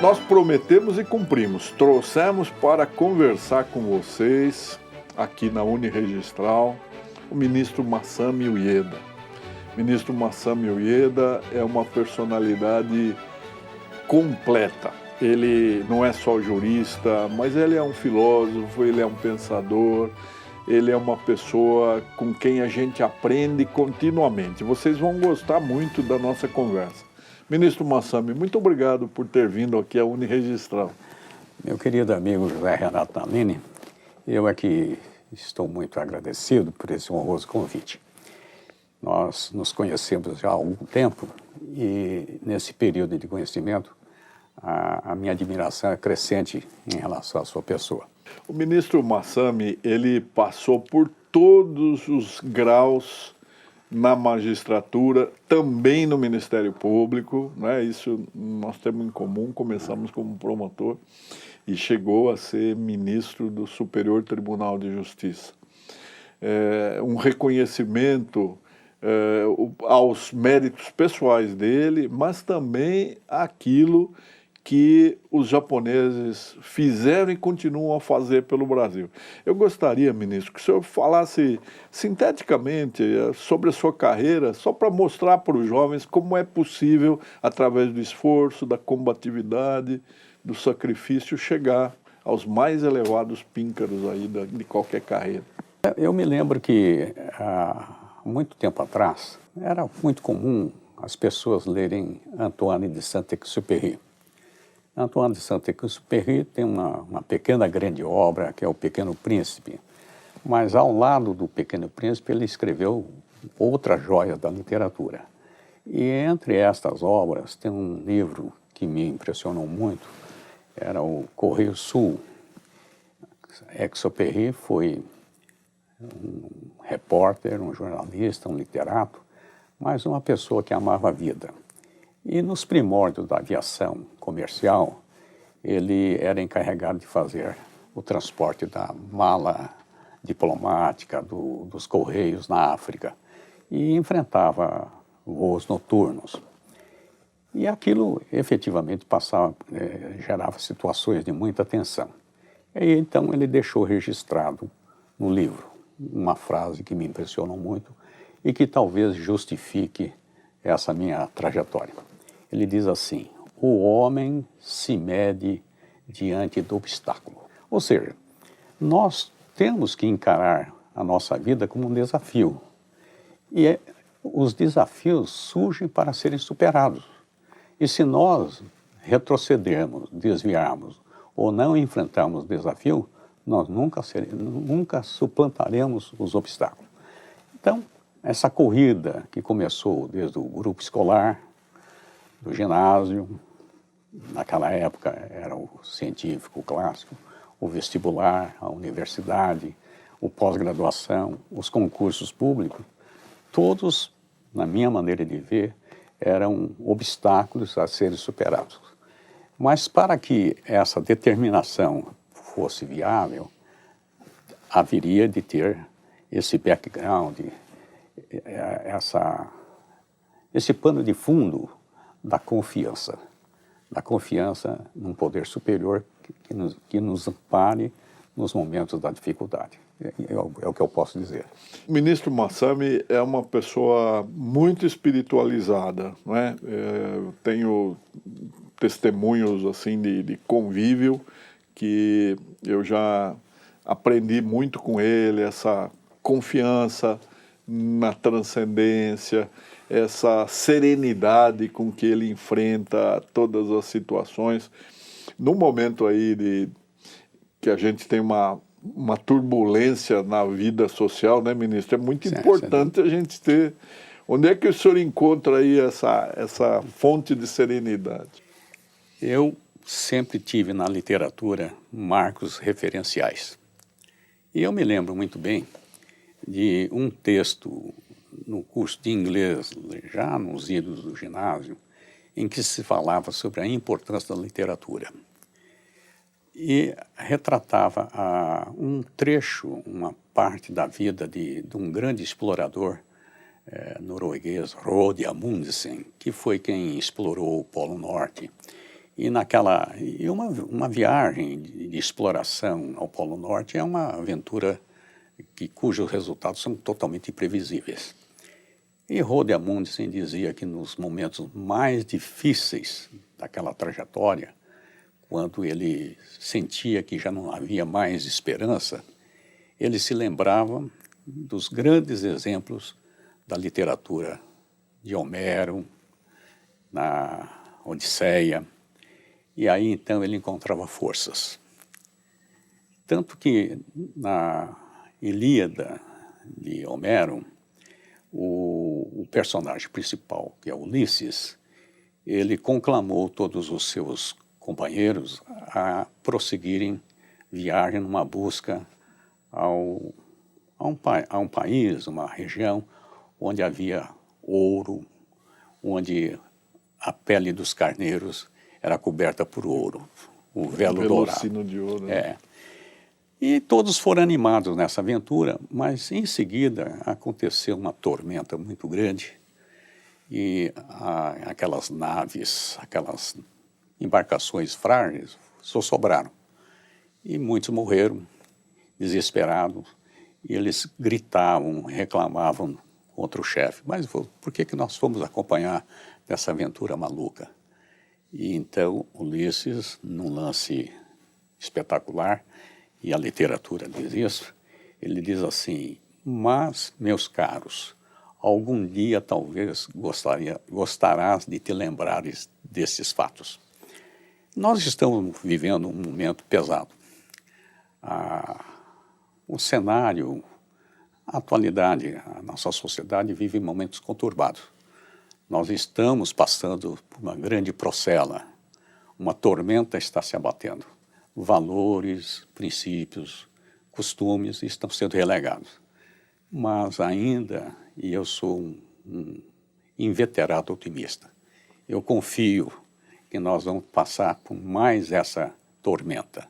Nós prometemos e cumprimos. Trouxemos para conversar com vocês, aqui na Uniregistral, o ministro Masami Ueda. O ministro Masami Ueda é uma personalidade completa. Ele não é só jurista, mas ele é um filósofo, ele é um pensador, ele é uma pessoa com quem a gente aprende continuamente. Vocês vão gostar muito da nossa conversa. Ministro Masami, muito obrigado por ter vindo aqui à Uniregistral. Meu querido amigo José Renato Nalini, eu aqui estou muito agradecido por esse honroso convite. Nós nos conhecemos já há algum tempo e nesse período de conhecimento a minha admiração é crescente em relação à sua pessoa. O ministro Masami, ele passou por todos os graus na magistratura, também no Ministério Público, né? Isso nós temos em comum, começamos como promotor e chegou a ser ministro do Superior Tribunal de Justiça. Um reconhecimento aos méritos pessoais dele, mas também àquilo que os japoneses fizeram e continuam a fazer pelo Brasil. Eu gostaria, ministro, que o senhor falasse sinteticamente sobre a sua carreira, só para mostrar para os jovens como é possível, através do esforço, da combatividade, do sacrifício, chegar aos mais elevados píncaros aí de qualquer carreira. Eu me lembro que há muito tempo atrás era muito comum as pessoas lerem Antoine de Saint-Exupéry. Antoine de Saint-Exupéry tem uma pequena grande obra, que é o Pequeno Príncipe. Mas ao lado do Pequeno Príncipe ele escreveu outra joia da literatura. E entre estas obras tem um livro que me impressionou muito, era o Correio Sul. Exupéry foi um repórter, um jornalista, um literato, mas uma pessoa que amava a vida. E nos primórdios da aviação comercial, ele era encarregado de fazer o transporte da mala diplomática, dos correios na África, e enfrentava voos noturnos. E aquilo efetivamente gerava situações de muita tensão. E então ele deixou registrado no livro uma frase que me impressionou muito e que talvez justifique essa minha trajetória. Ele diz assim: o homem se mede diante do obstáculo. Ou seja, nós temos que encarar a nossa vida como um desafio. E os desafios surgem para serem superados. E se nós retrocedermos, desviarmos ou não enfrentarmos o desafio, nós nunca suplantaremos os obstáculos. Então, essa corrida que começou desde o grupo escolar, do ginásio, naquela época era o científico clássico, o vestibular, a universidade, o pós-graduação, os concursos públicos, todos, na minha maneira de ver, eram obstáculos a serem superados. Mas para que essa determinação fosse viável, haveria de ter esse background, esse pano de fundo da confiança num poder superior que nos ampare nos momentos da dificuldade. É o que eu posso dizer. O ministro Masami é uma pessoa muito espiritualizada, não é? Eu tenho testemunhos assim de convívio que eu já aprendi muito com ele, essa confiança na transcendência, essa serenidade com que ele enfrenta todas as situações. No momento aí que a gente tem uma turbulência na vida social, né, ministro? É muito importante a gente ter... Onde é que o senhor encontra aí essa fonte de serenidade? Eu sempre tive na literatura marcos referenciais. E eu me lembro muito bem de um texto no curso de inglês, já nos idos do ginásio, em que se falava sobre a importância da literatura. E retratava um trecho, uma parte da vida de um grande explorador norueguês, Roald Amundsen, que foi quem explorou o Polo Norte E uma viagem de exploração ao Polo Norte é uma aventura cujos resultados são totalmente imprevisíveis. E Roald Amundsen dizia que nos momentos mais difíceis daquela trajetória, quando ele sentia que já não havia mais esperança, ele se lembrava dos grandes exemplos da literatura de Homero, na Odisseia, e aí então ele encontrava forças. Tanto que na Ilíada de Homero, o personagem principal, que é Ulisses, ele conclamou todos os seus companheiros a prosseguirem viagem numa busca a um país, uma região onde havia ouro, onde a pele dos carneiros era coberta por ouro, o velo dourado. De ouro. É. E todos foram animados nessa aventura, mas em seguida aconteceu uma tormenta muito grande e aquelas naves, aquelas embarcações frágeis só sobraram. E muitos morreram, desesperados, e eles gritavam, reclamavam contra o chefe. Mas por que nós fomos acompanhar dessa aventura maluca? E então Ulisses, num lance espetacular, e a literatura diz isso, ele diz assim: mas, meus caros, algum dia talvez gostarás de te lembrares desses fatos. Nós estamos vivendo um momento pesado. O cenário, a atualidade, a nossa sociedade vive momentos conturbados. Nós estamos passando por uma grande procela, uma tormenta está se abatendo. Valores, princípios, costumes estão sendo relegados. Mas ainda, e eu sou um inveterado otimista, eu confio que nós vamos passar por mais essa tormenta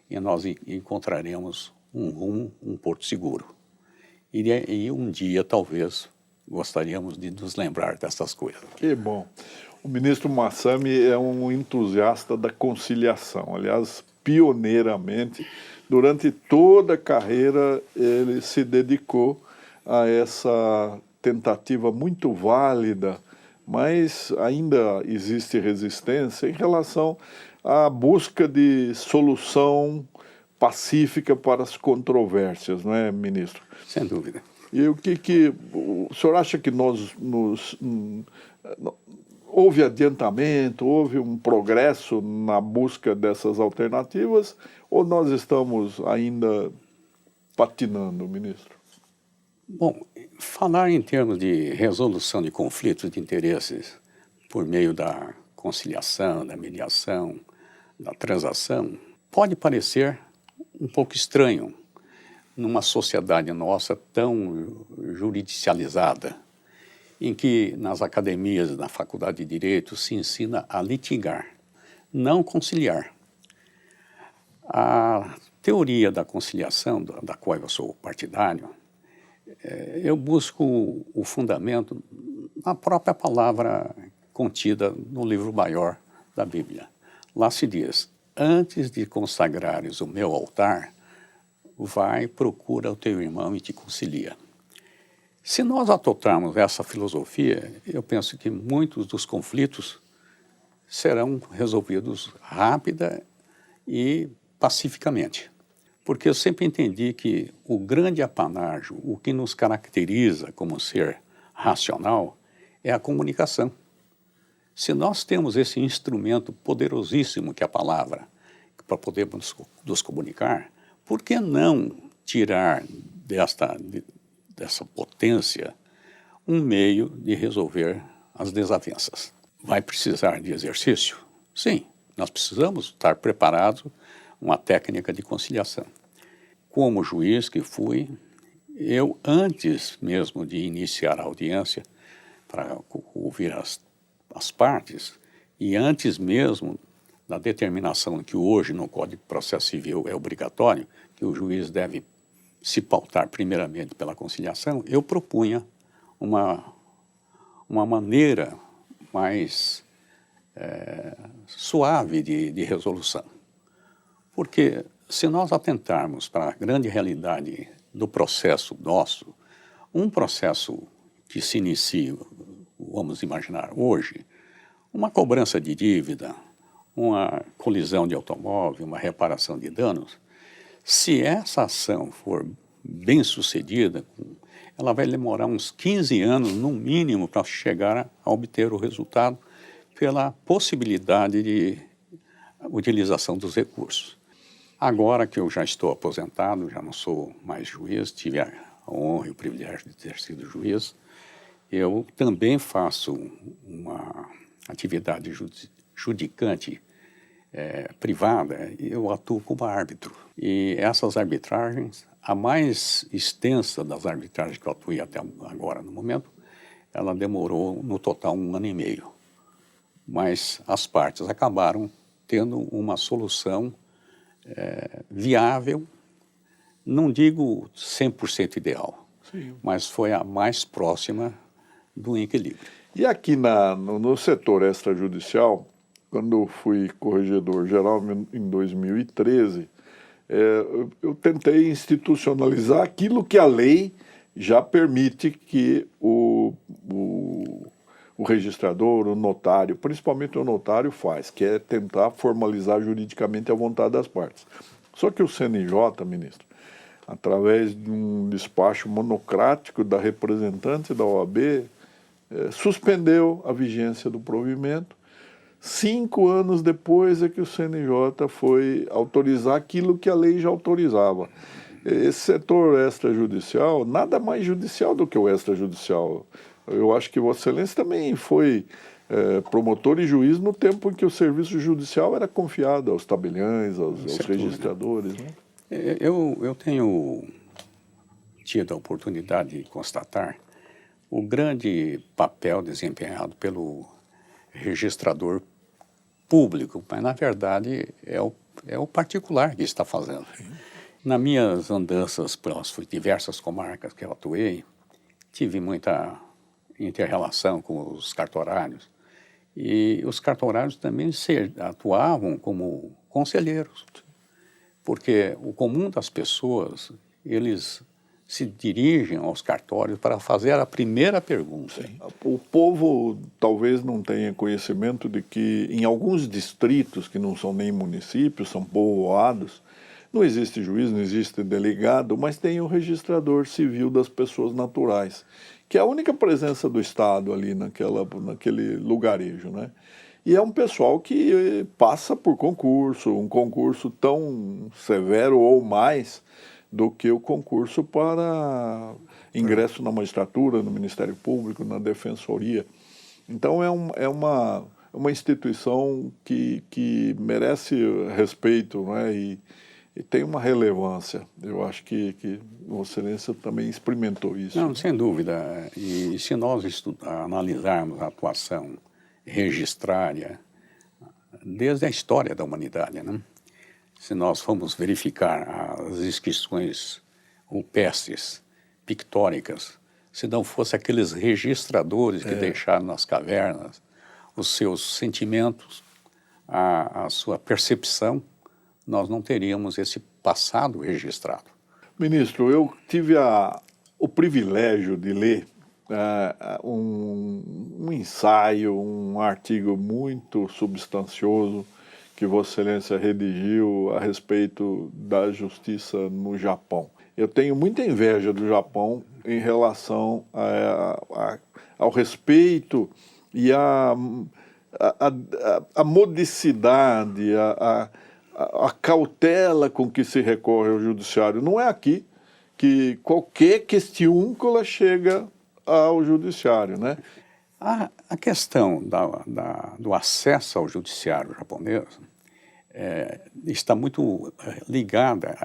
e nós encontraremos um rumo, um porto seguro. E um dia, talvez, gostaríamos de nos lembrar dessas coisas. Que bom. O ministro Massami é um entusiasta da conciliação. Aliás, pioneiramente, durante toda a carreira, ele se dedicou a essa tentativa muito válida, mas ainda existe resistência em relação à busca de solução pacífica para as controvérsias, não é, ministro? Sem dúvida. E o senhor acha que houve adiantamento, houve um progresso na busca dessas alternativas, ou nós estamos ainda patinando, ministro? Bom, falar em termos de resolução de conflitos de interesses por meio da conciliação, da mediação, da transação, pode parecer um pouco estranho numa sociedade nossa tão juridicializada, em que nas academias, na faculdade de Direito, se ensina a litigar, não conciliar. A teoria da conciliação, da qual eu sou partidário, eu busco o fundamento na própria palavra contida no livro maior da Bíblia. Lá se diz: antes de consagrares o meu altar, vai, procura o teu irmão e te concilia. Se nós adotarmos essa filosofia, eu penso que muitos dos conflitos serão resolvidos rápida e pacificamente. Porque eu sempre entendi que o grande apanágio, o que nos caracteriza como ser racional, é a comunicação. Se nós temos esse instrumento poderosíssimo que é a palavra, para podermos nos comunicar, por que não tirar dessa potência um meio de resolver as desavenças? Vai precisar de exercício? Sim, nós precisamos estar preparados uma técnica de conciliação. Como juiz que fui, eu, antes mesmo de iniciar a audiência, para ouvir as partes, e antes mesmo da determinação que hoje no Código de Processo Civil é obrigatório, que o juiz deve se pautar primeiramente pela conciliação, eu propunha uma maneira mais suave de resolução. Porque se nós atentarmos para a grande realidade do processo nosso, um processo que se inicia, vamos imaginar hoje, uma cobrança de dívida, uma colisão de automóvel, uma reparação de danos, se essa ação for bem sucedida, ela vai demorar uns 15 anos, no mínimo, para chegar a obter o resultado pela possibilidade de utilização dos recursos. Agora que eu já estou aposentado, já não sou mais juiz, tive a honra e o privilégio de ter sido juiz, eu também faço uma atividade judicante privada, eu atuo como árbitro. E essas arbitragens, a mais extensa das arbitragens que eu atuei até agora no momento, ela demorou no total 1 ano e meio. Mas as partes acabaram tendo uma solução viável, não digo 100% ideal, sim, mas foi a mais próxima do equilíbrio. E aqui no setor extrajudicial, quando eu fui corregedor-geral em 2013, eu tentei institucionalizar aquilo que a lei já permite que o registrador, o notário, principalmente o notário faz, que é tentar formalizar juridicamente a vontade das partes. Só que o CNJ, ministro, através de um despacho monocrático da representante da OAB, suspendeu a vigência do provimento. 5 anos depois é que o CNJ foi autorizar aquilo que a lei já autorizava. Esse setor extrajudicial, nada mais judicial do que o extrajudicial. Eu acho que Vossa Excelência também foi promotor e juiz no tempo em que o serviço judicial era confiado aos tabeliães, aos registradores, né? Eu tenho tido a oportunidade de constatar o grande papel desempenhado pelo registrador público, mas na verdade é o particular que está fazendo. Nas minhas andanças pelas diversas comarcas que eu atuei, tive muita inter-relação com os cartorários, e os cartorários também atuavam como conselheiros, porque o comum das pessoas, eles se dirigem aos cartórios para fazer a primeira pergunta. Sim. O povo talvez não tenha conhecimento de que em alguns distritos, que não são nem municípios, são povoados, não existe juiz, não existe delegado, mas tem o registrador civil das pessoas naturais, que é a única presença do Estado ali naquele lugarejo, né? E é um pessoal que passa por concurso, um concurso tão severo ou mais do que o concurso para ingresso na magistratura, no Ministério Público, na Defensoria. Então é uma instituição que merece respeito, né? E tem uma relevância. Eu acho que Vossa Excelência também experimentou isso. Não, sem dúvida. E se nós analisarmos a atuação registrária desde a história da humanidade, né? Se nós formos verificar as inscrições rupestres, pictóricas, se não fosse aqueles registradores que deixaram nas cavernas os seus sentimentos, a sua percepção, nós não teríamos esse passado registrado. Ministro, eu tive o privilégio de ler um ensaio, um artigo muito substancioso que Vossa Excelência redigiu a respeito da justiça no Japão. Eu tenho muita inveja do Japão em relação ao respeito e a modicidade, a cautela com que se recorre ao judiciário. Não é aqui que qualquer questiúncola chega ao judiciário, né? A questão do acesso ao judiciário japonês está muito ligada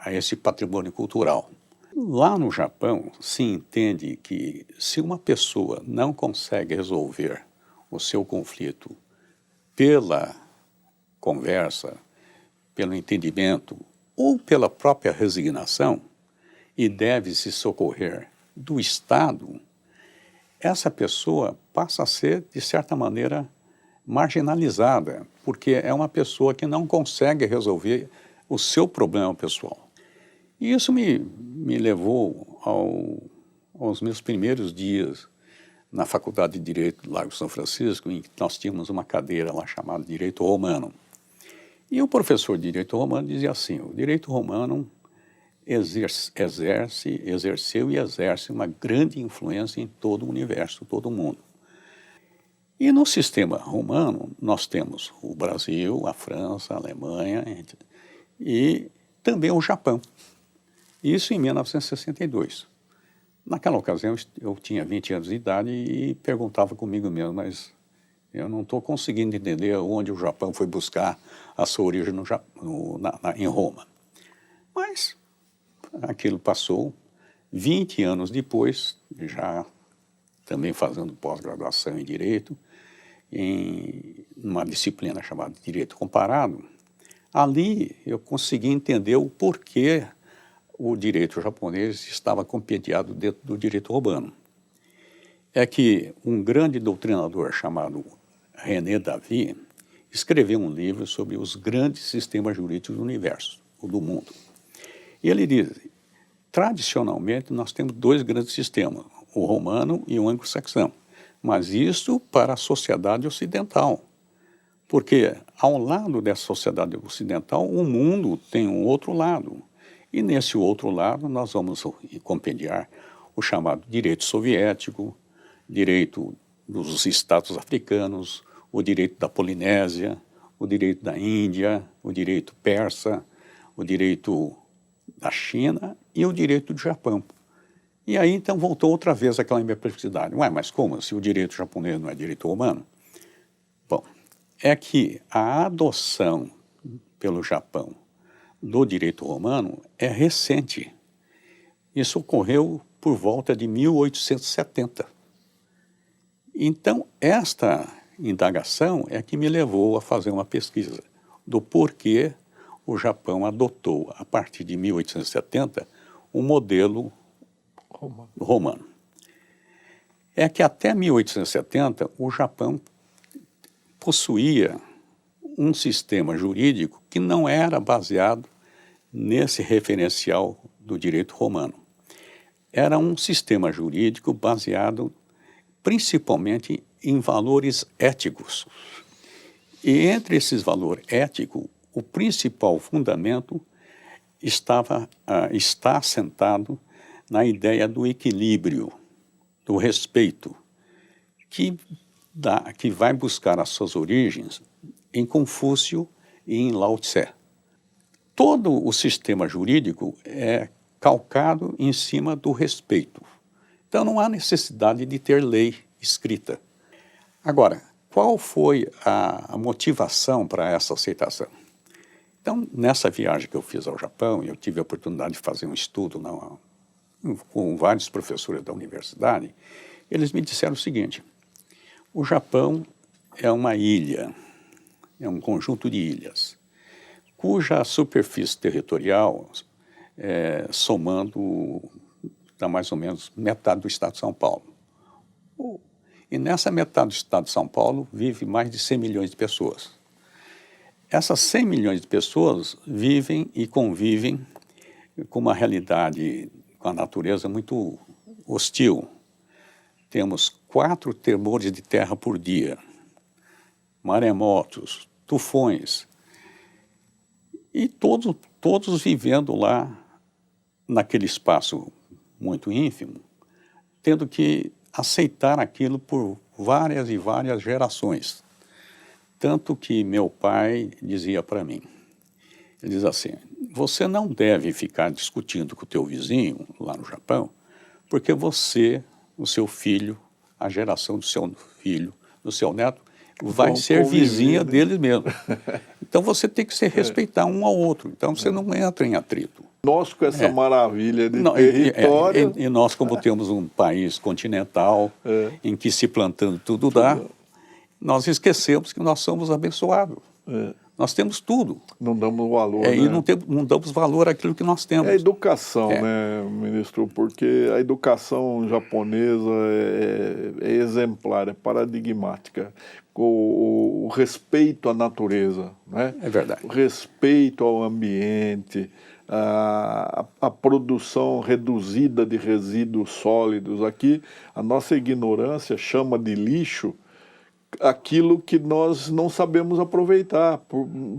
a esse patrimônio cultural. Lá no Japão, se entende que se uma pessoa não consegue resolver o seu conflito pela conversa, pelo entendimento ou pela própria resignação, e deve se socorrer do Estado, essa pessoa passa a ser, de certa maneira, marginalizada, porque é uma pessoa que não consegue resolver o seu problema pessoal. E isso me levou aos meus primeiros dias na Faculdade de Direito do Largo São Francisco, em que nós tínhamos uma cadeira lá chamada Direito Romano. E o professor de Direito Romano dizia assim: o Direito Romano exerceu e exerce uma grande influência em todo o universo, todo o mundo. E no sistema romano, nós temos o Brasil, a França, a Alemanha e também o Japão. Isso em 1962. Naquela ocasião, eu tinha 20 anos de idade e perguntava comigo mesmo, mas eu não estou conseguindo entender onde o Japão foi buscar a sua origem em Roma. Mas aquilo passou. 20 anos depois, já também fazendo pós-graduação em Direito, em uma disciplina chamada Direito Comparado, ali eu consegui entender o porquê o direito japonês estava compendiado dentro do direito romano. É que um grande doutrinador chamado René Davy escreveu um livro sobre os grandes sistemas jurídicos do universo, ou do mundo. E ele diz: tradicionalmente nós temos dois grandes sistemas, o romano e o anglo-saxão, mas isso para a sociedade ocidental, porque ao lado dessa sociedade ocidental o mundo tem um outro lado, e nesse outro lado nós vamos compendiar o chamado direito soviético, direito dos estados africanos, o direito da Polinésia, o direito da Índia, o direito persa, o direito da China e o direito do Japão. E aí então voltou outra vez aquela minha perplexidade. Ué, mas como? Se o direito japonês não é direito romano? Bom, é que a adoção pelo Japão do direito romano é recente. Isso ocorreu por volta de 1870. Então, esta indagação é que me levou a fazer uma pesquisa do porquê o Japão adotou, a partir de 1870, um modelo romano. É que até 1870 o Japão possuía um sistema jurídico que não era baseado nesse referencial do direito romano. Era um sistema jurídico baseado principalmente em valores éticos. E entre esses valores éticos, o principal fundamento está assentado na ideia do equilíbrio, do respeito, que vai buscar as suas origens em Confúcio e em Lao Tse. Todo o sistema jurídico é calcado em cima do respeito. Então não há necessidade de ter lei escrita. Agora, qual foi a motivação para essa aceitação? Então, nessa viagem que eu fiz ao Japão, eu tive a oportunidade de fazer um estudo com vários professores da universidade. Eles me disseram o seguinte: o Japão é uma ilha, é um conjunto de ilhas, cuja superfície territorial, somando, dá mais ou menos metade do estado de São Paulo. E nessa metade do estado de São Paulo vive mais de 100 milhões de pessoas. Essas 100 milhões de pessoas vivem e convivem com uma realidade, com a natureza muito hostil. Temos 4 tremores de terra por dia, maremotos, tufões, e todos vivendo lá naquele espaço muito ínfimo, tendo que aceitar aquilo por várias e várias gerações. Tanto que meu pai dizia para mim, ele diz assim: você não deve ficar discutindo com o teu vizinho lá no Japão, porque você, o seu filho, a geração do seu filho, do seu neto, vai ser vizinha dele mesmo. Então você tem que se respeitar um ao outro. Então você não entra em atrito. Nós com essa maravilha de território... E nós, como temos um país continental, em que se plantando tudo dá, nós esquecemos que nós somos abençoados. Nós temos tudo. Não damos valor, E né? não damos valor àquilo que nós temos. É a educação, né, ministro? Porque a educação japonesa é exemplar, é paradigmática. O respeito à natureza, né? É verdade. O respeito ao ambiente, a produção reduzida de resíduos sólidos. Aqui, a nossa ignorância chama de lixo aquilo que nós não sabemos aproveitar.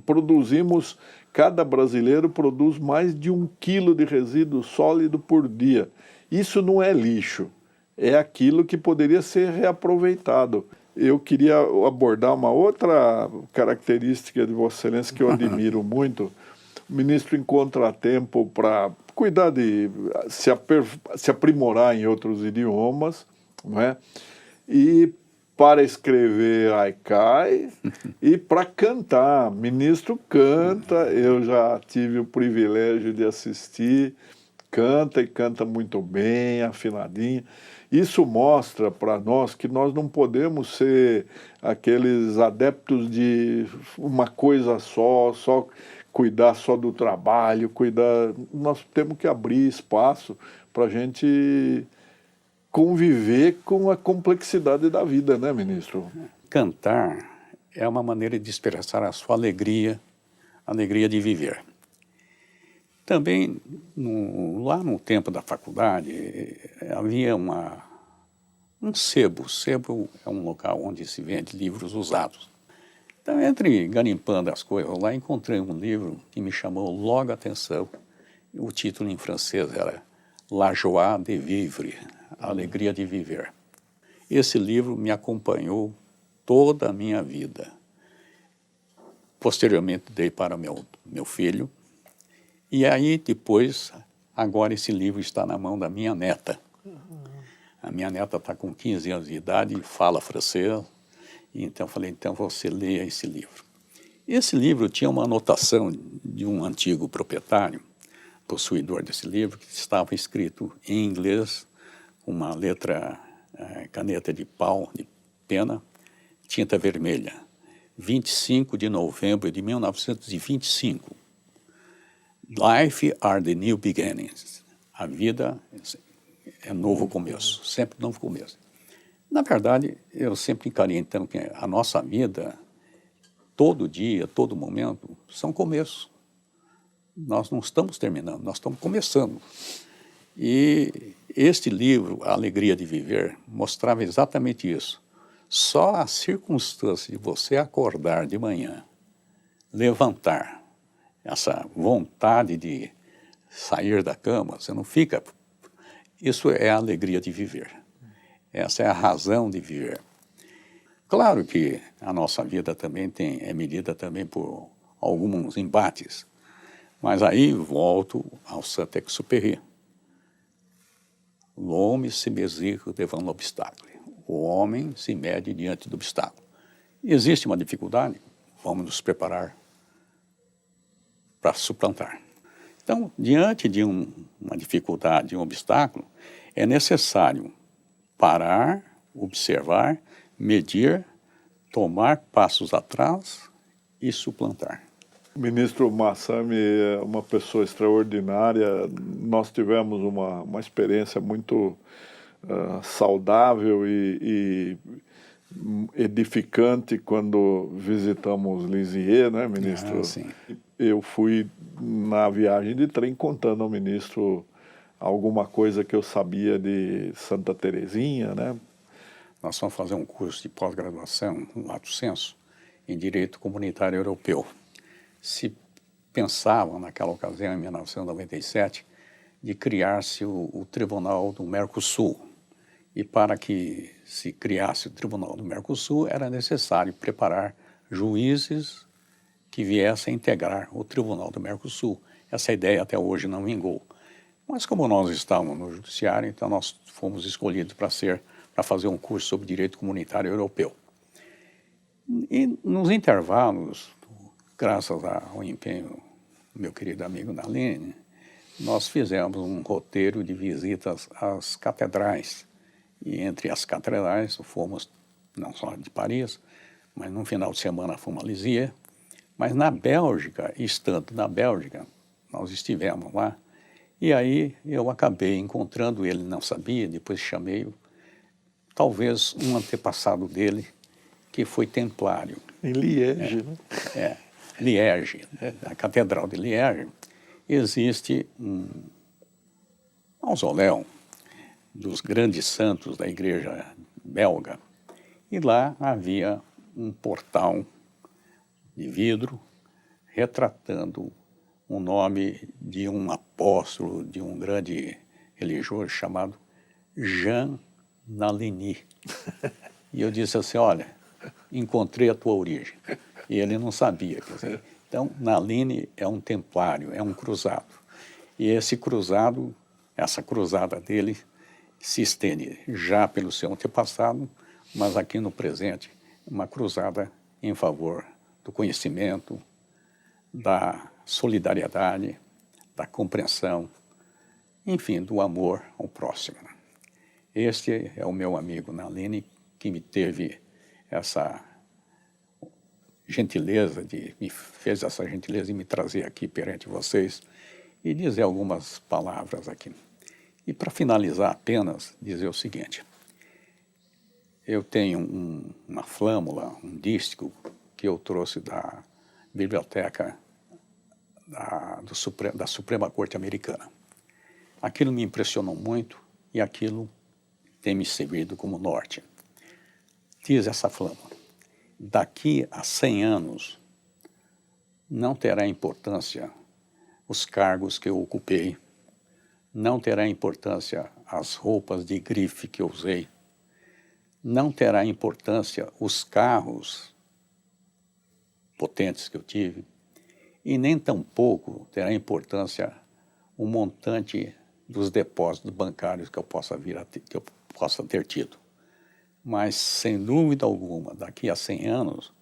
Produzimos, cada brasileiro produz mais de 1 quilo de resíduo sólido por dia. Isso não é lixo, é aquilo que poderia ser reaproveitado. Eu queria abordar uma outra característica de Vossa Excelência que eu admiro muito. O ministro encontra tempo para cuidar de se aprimorar em outros idiomas, não é? E para escrever haikai e para cantar. Ministro canta, eu já tive o privilégio de assistir, canta e canta muito bem, afinadinho. Isso mostra para nós que nós não podemos ser aqueles adeptos de uma coisa só cuidar só do trabalho, nós temos que abrir espaço para a gente conviver com a complexidade da vida, né, ministro? Cantar é uma maneira de expressar a sua alegria, a alegria de viver. Também, lá no tempo da faculdade, havia um sebo. Sebo é um local onde se vende livros usados. Então, entre garimpando as coisas lá, encontrei um livro que me chamou logo a atenção. O título em francês era La joie de vivre, a alegria de viver. Esse livro me acompanhou toda a minha vida. Posteriormente dei para meu filho, e aí depois, agora esse livro está na mão da minha neta. A minha neta está com 15 anos de idade e fala francês, e então falei, então você leia esse livro. Esse livro tinha uma anotação de um antigo proprietário, possuidor desse livro, que estava escrito em inglês, uma letra, caneta de pau, de pena, tinta vermelha, 25 de novembro de 1925. Life are the new beginnings. A vida é novo começo, sempre novo começo. Na verdade, eu sempre encarei, então, que a nossa vida, todo dia, todo momento, são começos. Nós não estamos terminando, nós estamos começando. E este livro, A Alegria de Viver, mostrava exatamente isso. Só a circunstância de você acordar de manhã, levantar, essa vontade de sair da cama, você não fica... Isso é a alegria de viver. Essa é a razão de viver. Claro que a nossa vida também é medida também por alguns embates, mas aí volto ao Saint-Exupéry. L'homme se mesure devant l'obstacle. O homem se mede diante do obstáculo. Existe uma dificuldade, vamos nos preparar para suplantar. Então, diante de uma dificuldade, um obstáculo, é necessário parar, observar, medir, tomar passos atrás e suplantar. O ministro Massami é uma pessoa extraordinária. Nós tivemos uma experiência muito saudável e edificante quando visitamos Lisieux, né, ministro? Sim. Eu fui na viagem de trem contando ao ministro alguma coisa que eu sabia de Santa Terezinha, né? Nós vamos fazer um curso de pós-graduação, lato sensu, em Direito Comunitário Europeu. Se pensava, naquela ocasião, em 1997, de criar-se o Tribunal do Mercosul. E para que se criasse o Tribunal do Mercosul, era necessário preparar juízes que viessem integrar o Tribunal do Mercosul. Essa ideia até hoje não vingou. Mas como nós estávamos no Judiciário, então nós fomos escolhidos para fazer um curso sobre Direito Comunitário Europeu. E nos intervalos, graças ao empenho do meu querido amigo Naline, nós fizemos um roteiro de visitas às catedrais. E entre as catedrais fomos, não só de Paris, mas no final de semana fomos a Lisieux, Mas na Bélgica, estando na Bélgica, nós estivemos lá, e aí eu acabei encontrando ele, não sabia, depois chamei-o, talvez um antepassado dele, que foi templário. Em Liege, né? Liege, a Catedral de Liege, existe um mausoléu dos grandes santos da igreja belga, e lá havia um portal de vidro retratando o nome de um apóstolo, de um grande religioso chamado Jean Nalini. E eu disse assim, olha, encontrei a tua origem. E ele não sabia. Quer dizer, então, Nalini é um templário, é um cruzado. E esse cruzado, essa cruzada dele, se estende já pelo seu antepassado, mas aqui no presente, uma cruzada em favor do conhecimento, da solidariedade, da compreensão, enfim, do amor ao próximo. Este é o meu amigo Nalini, que me teve essa gentileza, me fez essa gentileza de me trazer aqui perante vocês e dizer algumas palavras aqui. E para finalizar apenas, dizer o seguinte, eu tenho uma flâmula, um dístico que eu trouxe da biblioteca da Suprema Corte Americana. Aquilo me impressionou muito e aquilo tem me servido como norte. Diz essa flâmula, daqui a 100 anos não terá importância os cargos que eu ocupei, não terá importância as roupas de grife que eu usei, não terá importância os carros potentes que eu tive, e nem tampouco terá importância o montante dos depósitos bancários que eu possa ter tido. Mas, sem dúvida alguma, daqui a 100 anos,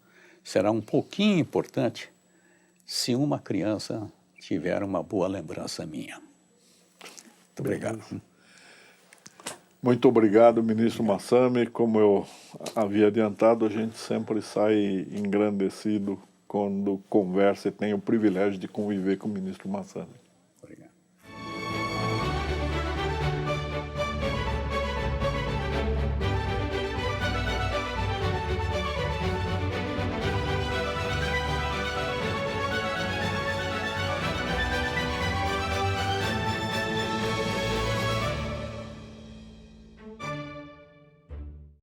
será um pouquinho importante se uma criança tiver uma boa lembrança minha. Muito obrigado. Muito obrigado, ministro Massami. Como eu havia adiantado, a gente sempre sai engrandecido quando conversa e tem o privilégio de conviver com o ministro Massami.